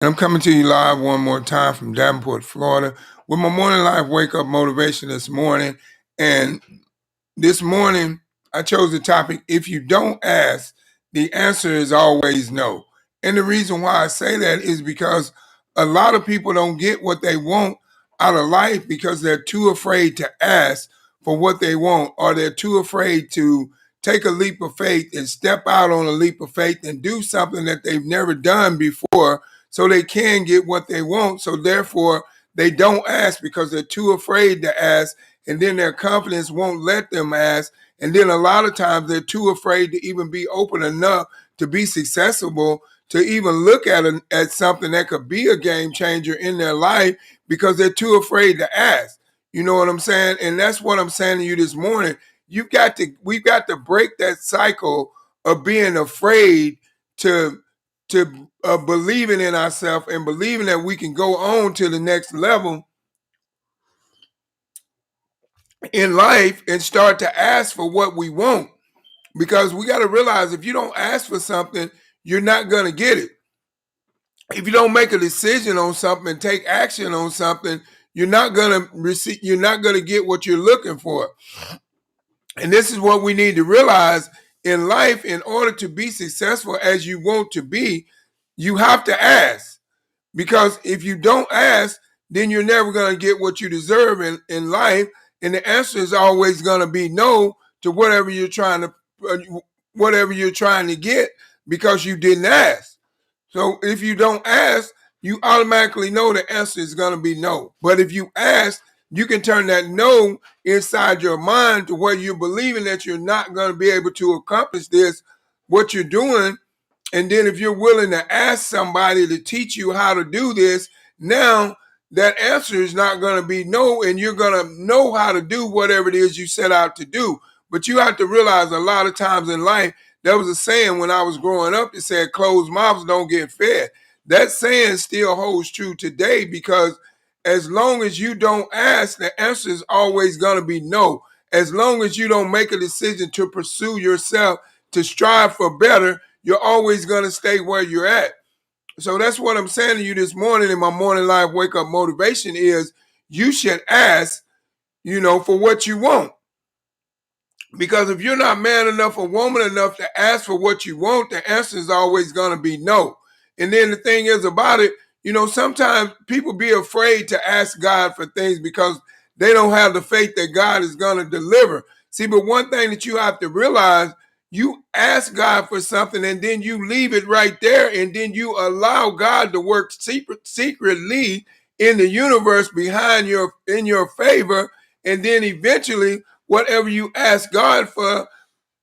And I'm coming to you live one more time from Davenport, Florida, with my morning live wake up motivation this morning. And this morning, I chose the topic if you don't ask, the answer is always no. And the reason why I say that is because a lot of people don't get what they want out of life because they're too afraid to ask for what they want, or they're too afraid to take a leap of faith and step out on a leap of faith and do something that they've never done before so they can get what they want. So therefore, they don't ask because they're too afraid to ask, and then their confidence won't let them ask. And then a lot of times they're too afraid to even be open enough to be successful, to even look at something that could be a game changer in their life because they're too afraid to ask. You know what I'm saying? And that's what I'm saying to you this morning. We've got to break that cycle of being afraid to believing in ourselves and believing that we can go on to the next level in life and start to ask for what we want. Because we got to realize if you don't ask for something, you're not going to get it. If you don't make a decision on something and take action on something, you're not going to receive, you're not going to get what you're looking for. And this is what we need to realize in life. In order to be successful as you want to be, you have to ask. Because if you don't ask, then you're never going to get what you deserve in life. And the answer is always going to be no to whatever you're trying to get, because you didn't ask. So if you don't ask, you automatically know the answer is going to be no. But if you ask, you can turn that no inside your mind to where you're believing that you're not going to be able to accomplish this, what you're doing. And then if you're willing to ask somebody to teach you how to do this, now that answer is not going to be no, and you're going to know how to do whatever it is you set out to do. But you have to realize a lot of times in life, there was a saying when I was growing up that said, closed mouths don't get fed. That saying still holds true today, because as long as you don't ask, the answer is always going to be no. As long as you don't make a decision to pursue yourself, to strive for better, you're always going to stay where you're at. So that's what I'm saying to you this morning in my morning live wake up motivation is you should ask, for what you want. Because if you're not man enough or woman enough to ask for what you want, the answer is always going to be no. And then the thing is about it, sometimes people be afraid to ask God for things because they don't have the faith that God is going to deliver. See, but one thing that you have to realize, you ask God for something and then you leave it right there, and then you allow God to work secretly in the universe in your favor, and then eventually whatever you ask God for,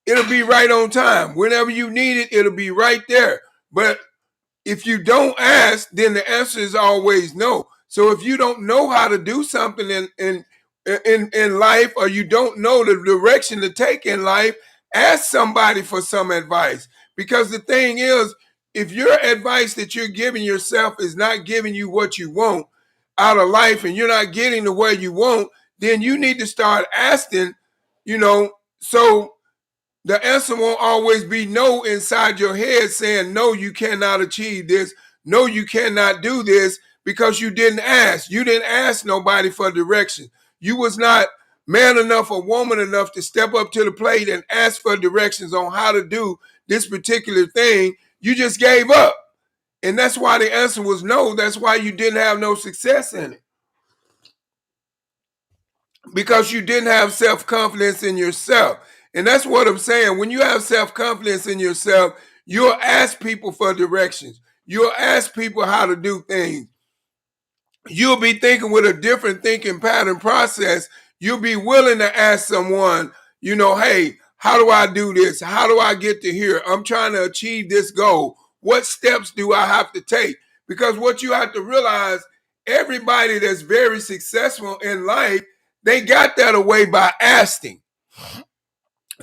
it'll be right on time. Whenever you need it, it'll be right there. But if you don't ask, then the answer is always no. So if you don't know how to do something in life, or you don't know the direction to take in life, ask somebody for some advice. Because the thing is, if your advice that you're giving yourself is not giving you what you want out of life, and you're not getting to where you want, then you need to start asking, so the answer won't always be no inside your head saying, no, you cannot achieve this. No, you cannot do this, because you didn't ask. You didn't ask nobody for direction. You was not man enough or woman enough to step up to the plate and ask for directions on how to do this particular thing. You just gave up. And that's why the answer was no. That's why you didn't have no success in it. Because you didn't have self-confidence in yourself. And that's what I'm saying. When you have self-confidence in yourself, you'll ask people for directions. You'll ask people how to do things. You'll be thinking with a different thinking pattern process. You'll be willing to ask someone, hey, how do I do this? How do I get to here? I'm trying to achieve this goal. What steps do I have to take? Because what you have to realize, everybody that's very successful in life, they got that away by asking.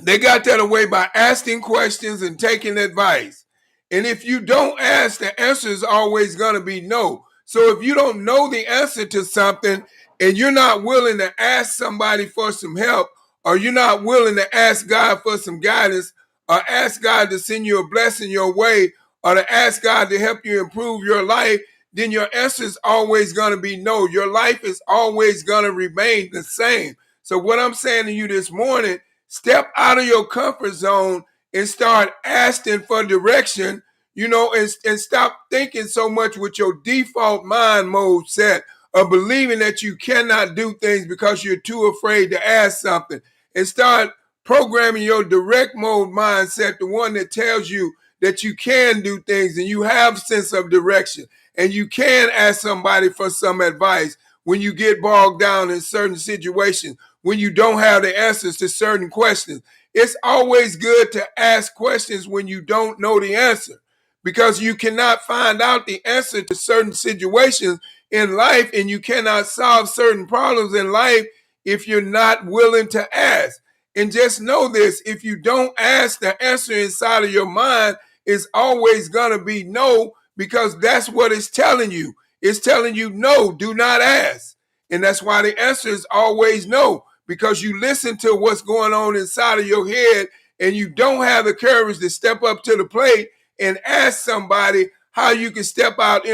They got that away by asking questions and taking advice. And if you don't ask, the answer is always going to be no. So if you don't know the answer to something and you're not willing to ask somebody for some help, or you're not willing to ask God for some guidance, or ask God to send you a blessing your way, or to ask God to help you improve your life, then your answer is always going to be no. Your life is always going to remain the same. So what I'm saying to you this morning, step out of your comfort zone and start asking for direction, and stop thinking so much with your default mind mode set of believing that you cannot do things because you're too afraid to ask something, and start programming your direct mode mindset, the one that tells you that you can do things and you have sense of direction and you can ask somebody for some advice when you get bogged down in certain situations, when you don't have the answers to certain questions. It's always good to ask questions when you don't know the answer, because you cannot find out the answer to certain situations in life, and you cannot solve certain problems in life if you're not willing to ask. And just know this, if you don't ask, the answer inside of your mind is always going to be no, because that's what it's telling you. It's telling you no, do not ask. And that's why the answer is always no, because you listen to what's going on inside of your head and you don't have the courage to step up to the plate and ask somebody how you can step out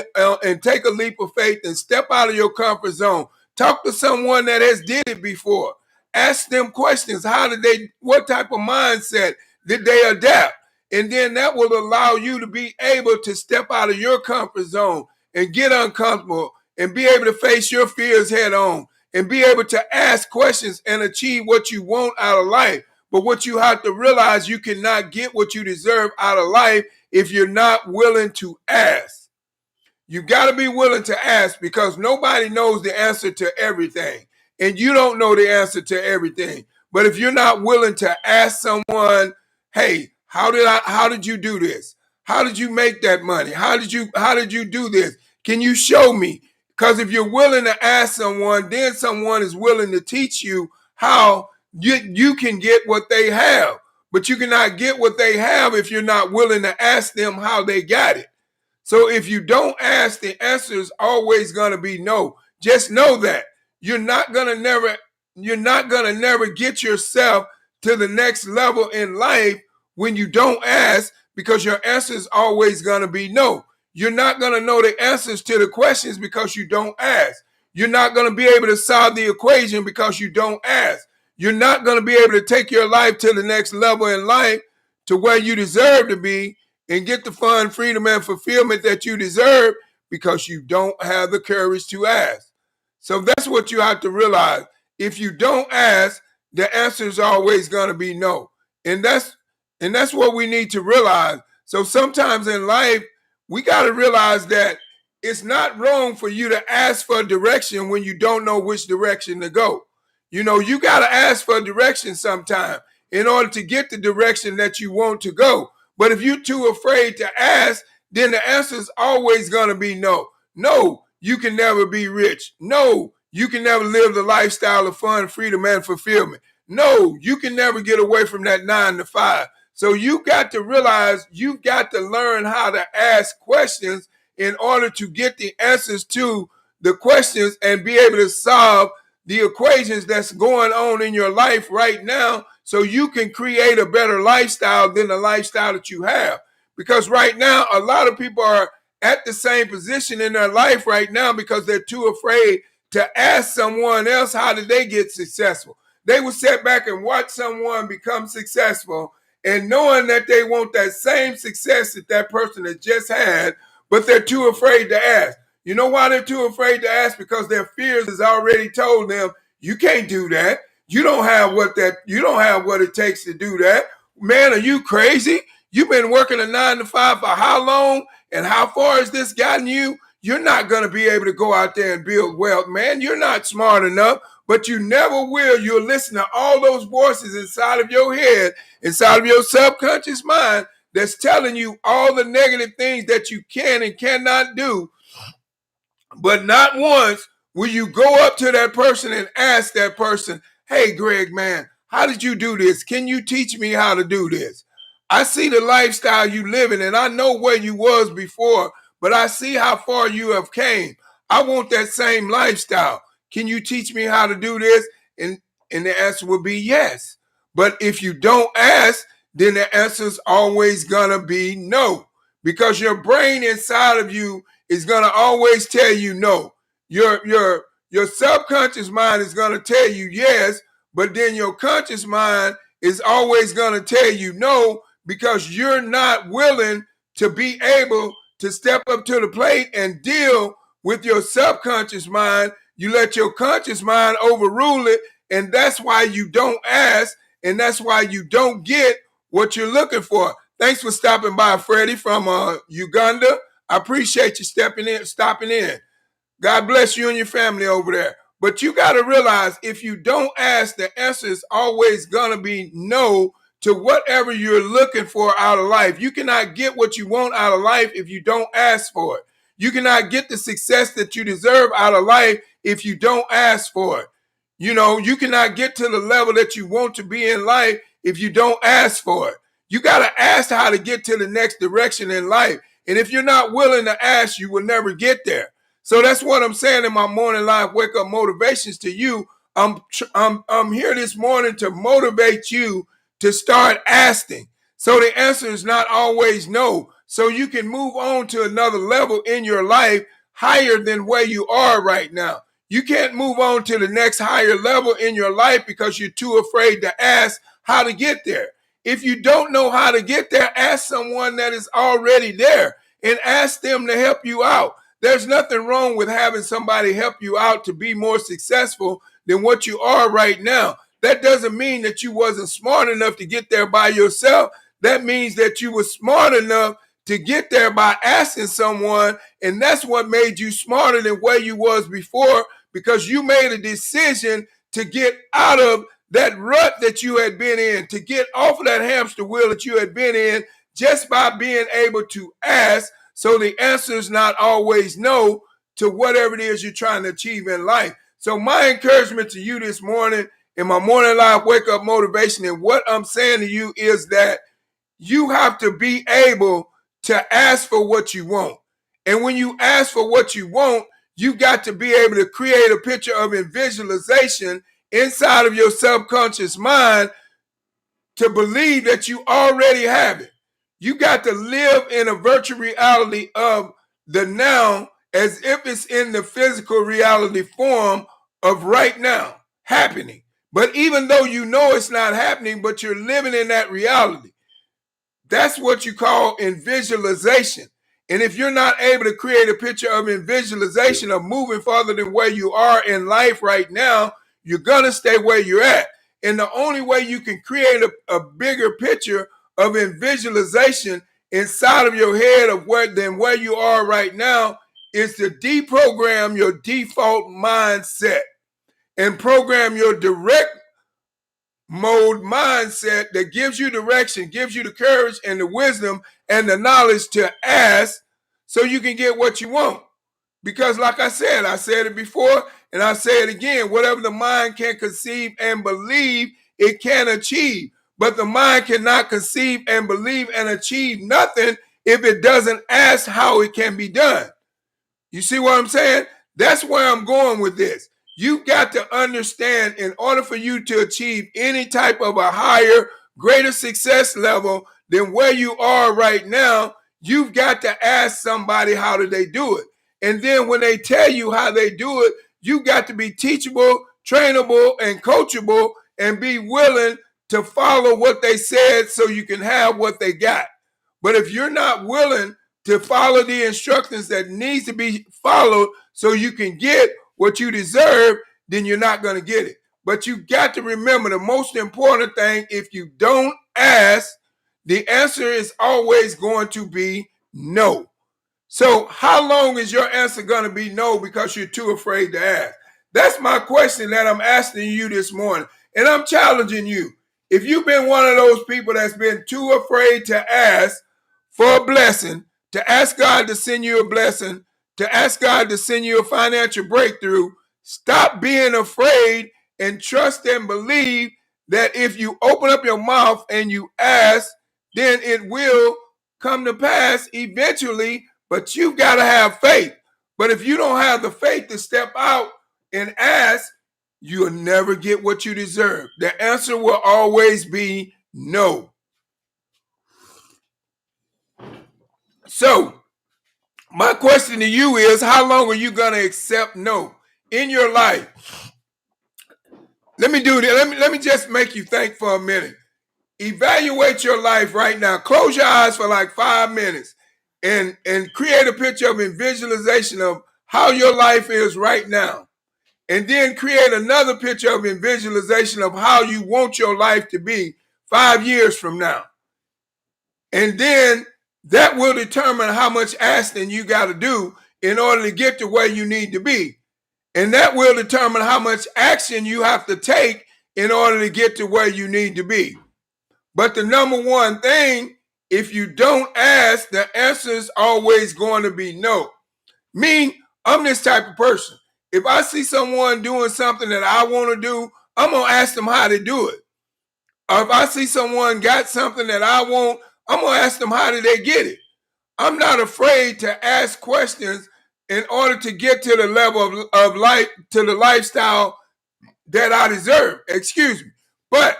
and take a leap of faith and step out of your comfort zone. Talk to someone that has did it before. Ask them questions. What type of mindset did they adapt? And then that will allow you to be able to step out of your comfort zone and get uncomfortable and be able to face your fears head on and be able to ask questions and achieve what you want out of life. But what you have to realize, you cannot get what you deserve out of life if you're not willing to ask. You got to be willing to ask, because nobody knows the answer to everything. And you don't know the answer to everything. But if you're not willing to ask someone, hey, how did you do this? How did you make that money? How did you do this? Can you show me? Because if you're willing to ask someone, then someone is willing to teach you how you can get what they have. But you cannot get what they have if you're not willing to ask them how they got it. So if you don't ask, the answer is always going to be no. Just know that you're not going to never get yourself to the next level in life when you don't ask, because your answer is always going to be no. You're not going to know the answers to the questions because you don't ask. You're not going to be able to solve the equation because you don't ask. You're not going to be able to take your life to the next level in life, to where you deserve to be, and get the fun, freedom, and fulfillment that you deserve, because you don't have the courage to ask. So that's what you have to realize. If you don't ask, the answer is always going to be no. And that's what we need to realize. So sometimes in life, we got to realize that it's not wrong for you to ask for direction when you don't know which direction to go. You got to ask for direction sometime in order to get the direction that you want to go. But if you're too afraid to ask, then the answer is always going to be no. No, you can never be rich. No, you can never live the lifestyle of fun, freedom, and fulfillment. No, you can never get away from that 9 to 5. So you got to realize you've got to learn how to ask questions in order to get the answers to the questions and be able to solve the equations that's going on in your life right now, so you can create a better lifestyle than the lifestyle that you have. Because right now, a lot of people are at the same position in their life right now because they're too afraid to ask someone else how did they get successful. They will sit back and watch someone become successful, and knowing that they want that same success that that person has just had, but they're too afraid to ask. You know why they're too afraid to ask? Because their fears has already told them, you can't do that. You don't have what it takes to do that. Man, are you crazy? You've been working a 9 to 5 for how long? And how far has this gotten you? You're not going to be able to go out there and build wealth, man. You're not smart enough, but you never will. You'll listen to all those voices inside of your head, inside of your subconscious mind, that's telling you all the negative things that you can and cannot do. But not once will you go up to that person and ask that person, hey, Greg, man, how did you do this? Can you teach me how to do this? I see the lifestyle you live in, and I know where you was before, but I see how far you have came. I want that same lifestyle. Can you teach me how to do this? And the answer will be yes. But if you don't ask, then the answer is always going to be no, because your brain inside of you is going to always tell you no. Your subconscious mind is going to tell you yes, but then your conscious mind is always going to tell you no, because you're not willing to be able to step up to the plate and deal with your subconscious mind. You let your conscious mind overrule it, and that's why you don't ask, and that's why you don't get what you're looking for. Thanks for stopping by, Freddie from Uganda. I appreciate you stopping in. God bless you and your family over there. But you got to realize, if you don't ask, the answer is always going to be no to whatever you're looking for out of life. You cannot get what you want out of life if you don't ask for it. You cannot get the success that you deserve out of life if you don't ask for it. You know, you cannot get to the level that you want to be in life if you don't ask for it. You got to ask how to get to the next direction in life. And if you're not willing to ask, you will never get there. So that's what I'm saying in my morning live wake up motivations to you. I'm here this morning to motivate you to start asking. So the answer is not always no. So you can move on to another level in your life higher than where you are right now. You can't move on to the next higher level in your life because you're too afraid to ask how to get there. If you don't know how to get there, ask someone that is already there and ask them to help you out. There's nothing wrong with having somebody help you out to be more successful than what you are right now. That doesn't mean that you wasn't smart enough to get there by yourself. That means that you were smart enough to get there by asking someone, and that's what made you smarter than where you was before, because you made a decision to get out of that rut that you had been in, to get off of that hamster wheel that you had been in, just by being able to ask. So the answer is not always no to whatever it is you're trying to achieve in life. So my encouragement to you this morning in my morning live wake up motivation, and what I'm saying to you, is that you have to be able to ask for what you want. And when you ask for what you want, you got to be able to create a picture of visualization inside of your subconscious mind to believe that you already have it. You got to live in a virtual reality of the now as if it's in the physical reality form of right now happening. But even though you know it's not happening, but you're living in that reality. That's what you call visualization. And if you're not able to create a picture of visualization of moving farther than where you are in life right now, you're going to stay where you're at. And the only way you can create a bigger picture of visualization inside of your head of where you are right now is to deprogram your default mindset and program your direct mode mindset that gives you direction, gives you the courage and the wisdom and the knowledge to ask so you can get what you want. Because like I said it before and I say it again, whatever the mind can conceive and believe, it can achieve. But the mind cannot conceive and believe and achieve nothing if it doesn't ask how it can be done. You see what I'm saying? That's where I'm going with this. You got to understand, in order for you to achieve any type of a higher, greater success level than where you are right now, you've got to ask somebody how do they do it. And then when they tell you how they do it, you got to be teachable, trainable, and coachable, and be willing to follow what they said so you can have what they got. But if you're not willing to follow the instructions that needs to be followed so you can get what you deserve, then you're not going to get it. But you got to remember the most important thing: if you don't ask, the answer is always going to be no. So how long is your answer going to be no because you're too afraid to ask? That's my question that I'm asking you this morning. And I'm challenging you. If you've been one of those people that's been too afraid to ask for a blessing, to ask God to send you a blessing, to ask God to send you a financial breakthrough, stop being afraid and trust and believe that if you open up your mouth and you ask, then it will come to pass eventually. But you've got to have faith. But if you don't have the faith to step out and ask, you'll never get what you deserve. The answer will always be no. So My question to you is, how long are you going to accept no in your life? Let me do that. Let me just make you think for a minute. Evaluate your life right now. Close your eyes for like 5 minutes and create a picture of and visualization of how your life is right now. And then create another picture of and visualization of how you want your life to be 5 years from now. And then that will determine how much asking you got to do in order to get to where you need to be. And that will determine how much action you have to take in order to get to where you need to be. But the number one thing, if you don't ask, the answer is always going to be no. Me, I'm this type of person. If I see someone doing something that I want to do, I'm going to ask them how to do it. Or if I see someone got something that I want, I'm going to ask them how did they get it. I'm not afraid to ask questions in order to get to the level of life, to the lifestyle that I deserve. Excuse me. But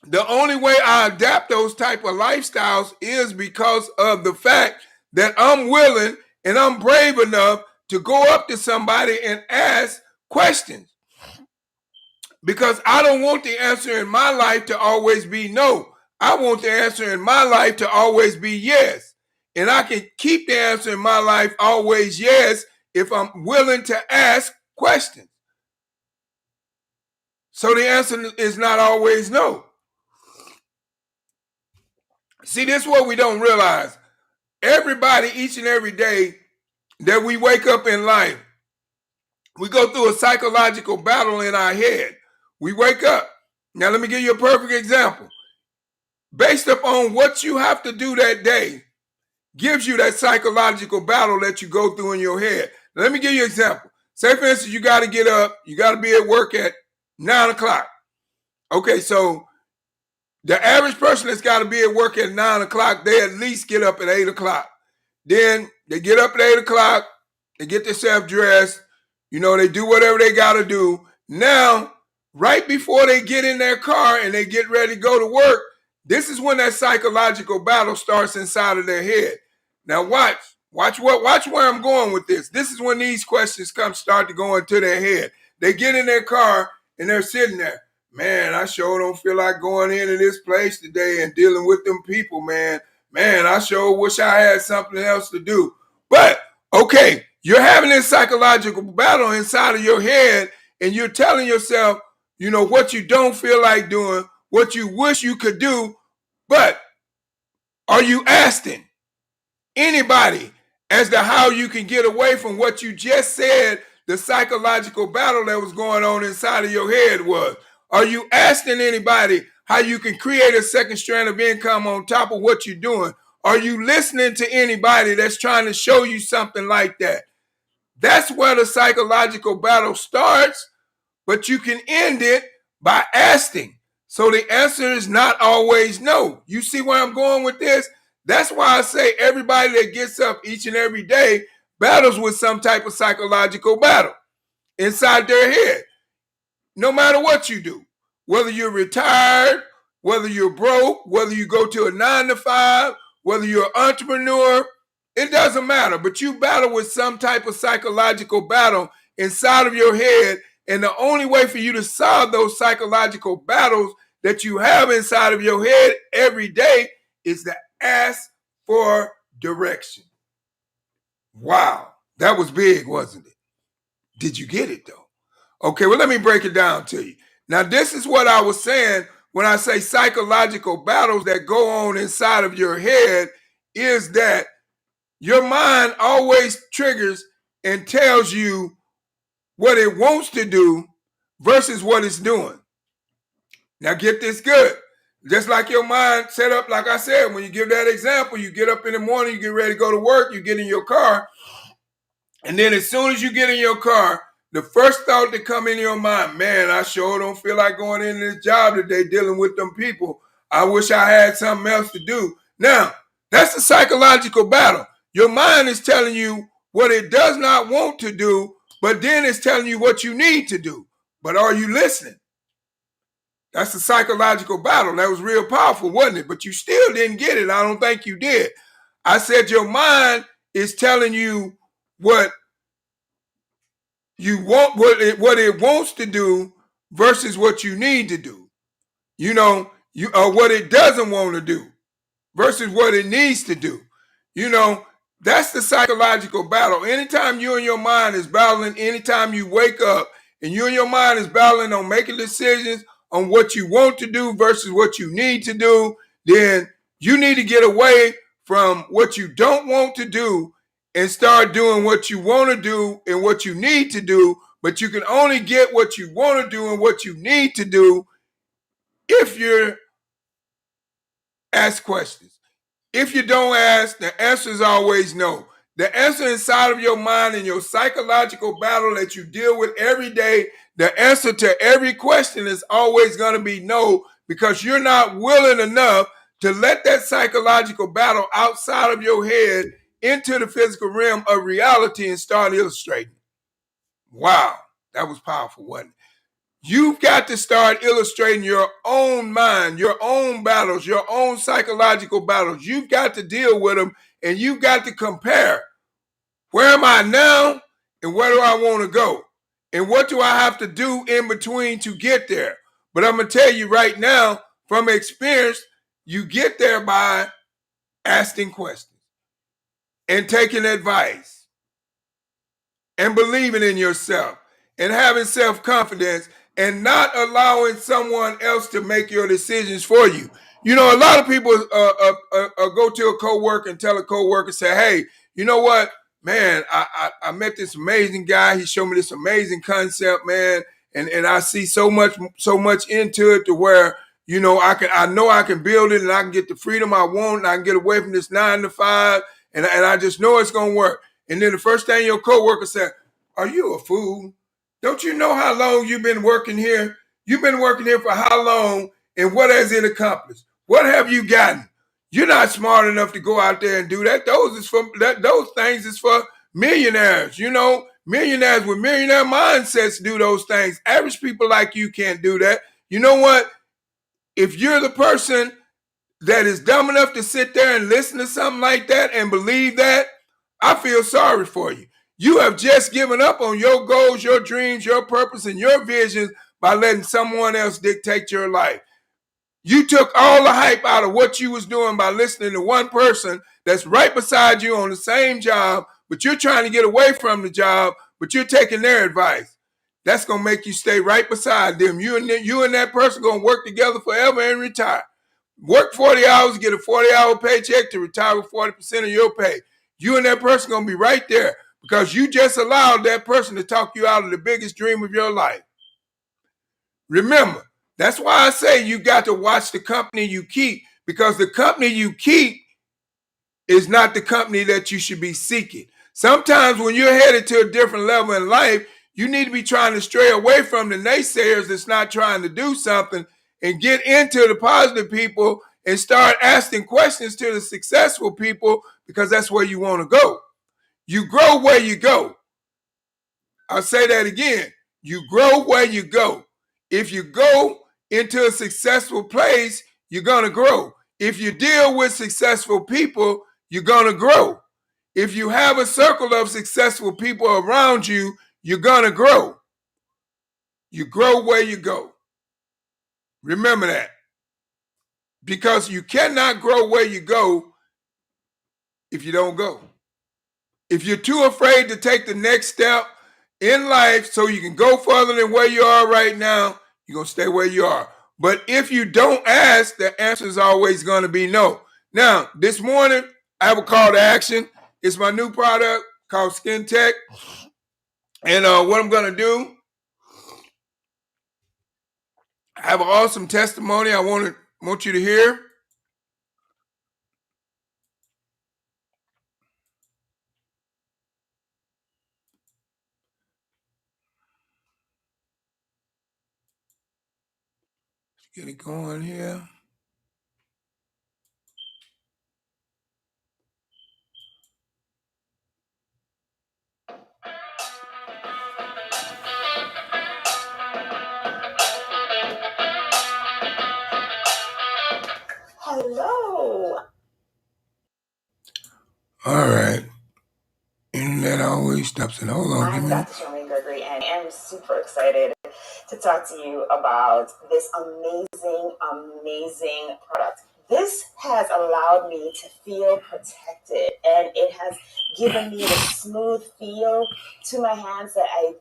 the only way I adapt those type of lifestyles is because of the fact that I'm willing and I'm brave enough to go up to somebody and ask questions. Because I don't want the answer in my life to always be no. I want the answer in my life to always be yes. And I can keep the answer in my life always yes if I'm willing to ask questions. So the answer is not always no. See, this is what we don't realize. Everybody, each and every day that we wake up in life, we go through a psychological battle in our head. We wake up. Now, let me give you a perfect example. Based upon what you have to do that day, gives you that psychological battle that you go through in your head. Now, let me give you an example. Say, for instance, you got to get up. You got to be at work at 9 o'clock. Okay, so the average person that's got to be at work at 9 o'clock, they at least get up at 8 o'clock. Then they get up at 8 o'clock. They get themselves dressed. They do whatever they got to do. Now, right before they get in their car and they get ready to go to work, this is when that psychological battle starts inside of their head. Now watch where I'm going with this. This is when these questions start to go into their head. They get in their car and they're sitting there. Man, I sure don't feel like going into this place today and dealing with them people, man. Man, I sure wish I had something else to do. But, okay, you're having this psychological battle inside of your head and you're telling yourself, what you don't feel like doing, what you wish you could do, but are you asking anybody as to how you can get away from what you just said the psychological battle that was going on inside of your head was? Are you asking anybody how you can create a second strand of income on top of what you're doing? Are you listening to anybody that's trying to show you something like that? That's where the psychological battle starts, but you can end it by asking. So the answer is not always no. You see where I'm going with this? That's why I say everybody that gets up each and every day battles with some type of psychological battle inside their head. No matter what you do, whether you're retired, whether you're broke, whether you go to a 9 to 5, whether you're an entrepreneur, it doesn't matter. But you battle with some type of psychological battle inside of your head. And the only way for you to solve those psychological battles that you have inside of your head every day is to ask for direction. Wow, that was big, wasn't it? Did you get it though? Okay, well, let me break it down to you. Now, this is what I was saying when I say psychological battles that go on inside of your head is that your mind always triggers and tells you what it wants to do versus what it's doing. Now get this good. Just like your mind set up, like I said, when you give that example, you get up in the morning, you get ready to go to work, you get in your car, and then as soon as you get in your car, the first thought that come in your mind, man, I sure don't feel like going into this job today dealing with them people. I wish I had something else to do. Now, that's a psychological battle. Your mind is telling you what it does not want to do, but then it's telling you what you need to do. But are you listening? That's a psychological battle. That was real powerful, wasn't it? But you still didn't get it. I don't think you did. I said your mind is telling you what you want, what it wants to do versus what you need to do. You know, what it doesn't want to do versus what it needs to do. You know, that's the psychological battle. Anytime you and your mind is battling, anytime you wake up and you and your mind is battling on making decisions on what you want to do versus what you need to do, then you need to get away from what you don't want to do and start doing what you want to do and what you need to do. But you can only get what you want to do and what you need to do if you ask questions. If you don't ask, the answer is always no. The answer inside of your mind and your psychological battle that you deal with every day, the answer to every question is always going to be no, because you're not willing enough to let that psychological battle outside of your head into the physical realm of reality and start illustrating. Wow, that was powerful, wasn't it? You've got to start illustrating your own mind, your own battles, your own psychological battles. You've got to deal with them, and you've got to compare. Where am I now, and where do I want to go? And what do I have to do in between to get there? But I'm going to tell you right now, from experience, you get there by asking questions and taking advice and believing in yourself and having self-confidence and not allowing someone else to make your decisions for you. You know, a lot of people go to a coworker and tell a coworker, say, hey, you know what, man, I met this amazing guy. He showed me this amazing concept, man. And I see so much into it to where, you know I can build it and I can get the freedom I want and I can get away from this 9 to 5 and I just know it's going to work. And then the first thing your coworker said, are you a fool? Don't you know how long you've been working here? You've been working here for how long, and what has it accomplished? What have you gotten? You're not smart enough to go out there and do that. Those things is for millionaires. You know, millionaires with millionaire mindsets do those things. Average people like you can't do that. You know what? If you're the person that is dumb enough to sit there and listen to something like that and believe that, I feel sorry for you. You have just given up on your goals, your dreams, your purpose, and your visions by letting someone else dictate your life. You took all the hype out of what you was doing by listening to one person that's right beside you on the same job, but you're trying to get away from the job, but you're taking their advice. That's going to make you stay right beside them. You and that person going to work together forever and retire. Work 40 hours, get a 40-hour paycheck to retire with 40% of your pay. You and that person going to be right there because you just allowed that person to talk you out of the biggest dream of your life. Remember, that's why I say you got to watch the company you keep, because the company you keep is not the company that you should be seeking. Sometimes when you're headed to a different level in life, you need to be trying to stray away from the naysayers that's not trying to do something and get into the positive people and start asking questions to the successful people, because that's where you want to go. You grow where you go. I'll say that again. You grow where you go. If you go into a successful place, you're going to grow. If you deal with successful people, you're going to grow. If you have a circle of successful people around you, you're going to grow. You grow where you go. Remember that. Because you cannot grow where you go if you don't go. If you're too afraid to take the next step in life so you can go further than where you are right now, you're going to stay where you are. But if you don't ask, the answer is always going to be no. Now, this morning, I have a call to action. It's my new product called Skin Tech. And what I'm going to do, I have an awesome testimony I want you to hear. Let's get it going here. Hello. All right. he steps in. Hold on. I'm Dr. Charmaine Gregory, and I'm super excited to talk to you about this amazing product. This has allowed me to feel protected, and it has given me the smooth feel to my hands that I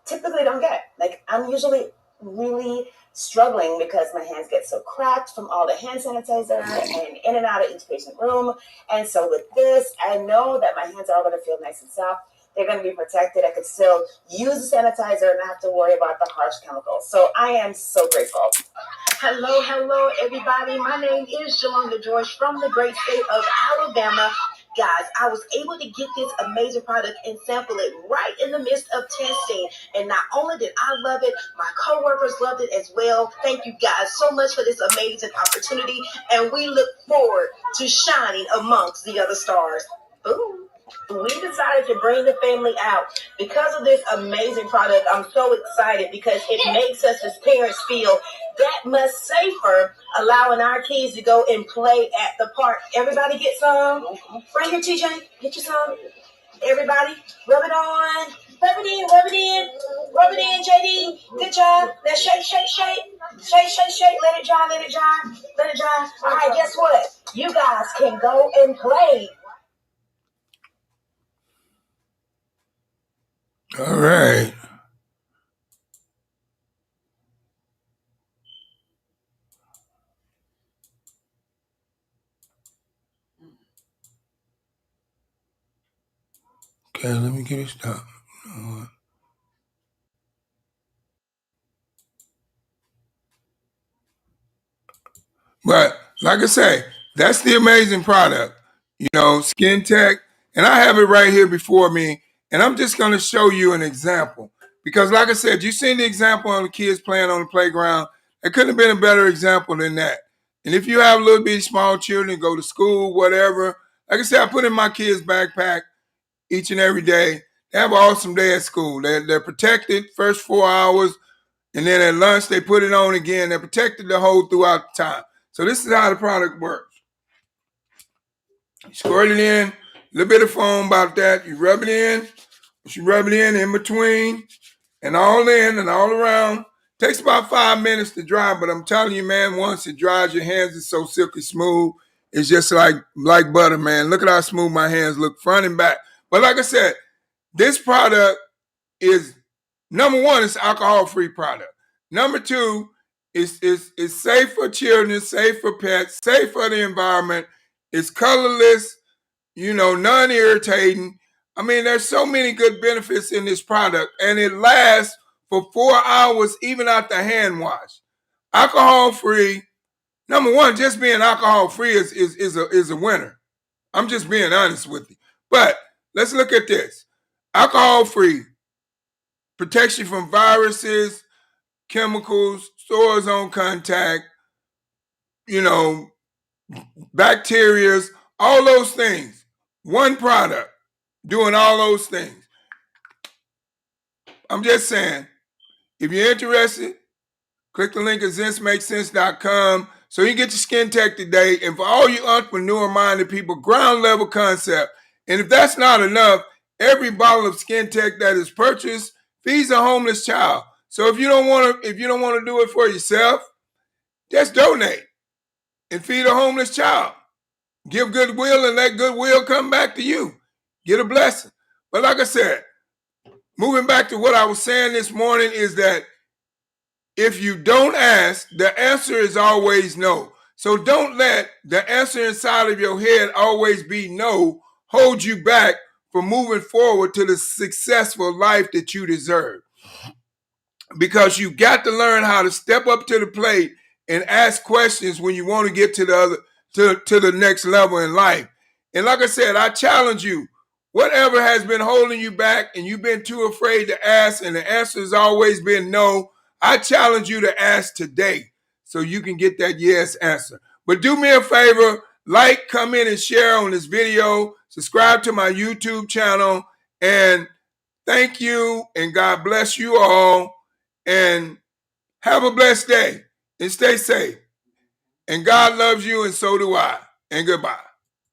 typically don't get. Like, I'm usually really struggling because my hands get so cracked from all the hand sanitizer and in and out of each patient room. And so with this, I know that my hands are all going to feel nice and soft. They're going to be protected. I could still use the sanitizer and not have to worry about the harsh chemicals. So I am so grateful. Hello, everybody. My name is Jalonda George from the great state of Alabama. Guys, I was able to get this amazing product and sample it right in the midst of testing. And not only did I love it, my coworkers loved it as well. Thank you guys so much for this amazing opportunity. And we look forward to shining amongst the other stars. Boom. We decided to bring the family out because of this amazing product. I'm so excited because it makes us as parents feel that much safer, allowing our kids to go and play at the park. Everybody get some. Right here, TJ. Get you some. Everybody, rub it on. Rub it in, rub it in. Rub it in, JD. Good job. Now shake, shake, shake. Shake, shake, shake. Let it dry, let it dry. Let it dry. All right, guess what? You guys can go and play. All right. Okay, let me get it stopped. But like I say, that's the amazing product. You know, Skin Tech. And I have it right here before me. And I'm just going to show you an example. Because like I said, you seen the example of the kids playing on the playground. It couldn't have been a better example than that. And if you have a little bitty small children, go to school, whatever. Like I said, I put in my kids' backpack each and every day. They have an awesome day at school. They're protected first 4 hours. And then at lunch, they put it on again. They're protected the whole throughout the time. So this is how the product works. You squirt it in, a little bit of foam about that. You rub it in. You rub it in between and all in and all around. Takes about 5 minutes to dry, but I'm telling you, man, once it dries, your hands are so silky smooth. It's just like butter, man. Look at how smooth my hands look front and back. But like I said, this product is, number one, it's alcohol-free product. Number two, it's safe for children, safe for pets, safe for the environment. It's colorless, you know, non-irritating. I mean, there's so many good benefits in this product, and it lasts for 4 hours even after hand wash. Alcohol-free. Number one, just being alcohol-free is a winner. I'm just being honest with you. But let's look at this. Alcohol-free protects you from viruses, chemicals, sores on contact, you know, bacterias, all those things. One product doing all those things. I'm just saying, if you're interested, click the link at ZenseMakesSense.com so you can get your Skin Tech today. And for all you entrepreneur-minded people, ground level concept. And if that's not enough, every bottle of Skin Tech that is purchased feeds a homeless child. So if you don't want to do it for yourself, just donate and feed a homeless child. Give goodwill and let goodwill come back to you. Get a blessing. But like I said, moving back to what I was saying this morning is that if you don't ask, the answer is always no. So don't let the answer inside of your head always be no hold you back from moving forward to the successful life that you deserve. Because you got to learn how to step up to the plate and ask questions when you want to get to the next level in life. And like I said, I challenge you, whatever has been holding you back and you've been too afraid to ask and the answer has always been no, I challenge you to ask today so you can get that yes answer. But do me a favor, like, comment, and share on this video, subscribe to my YouTube channel, and thank you, and God bless you all, and have a blessed day, and stay safe. And God loves you, and so do I. And goodbye.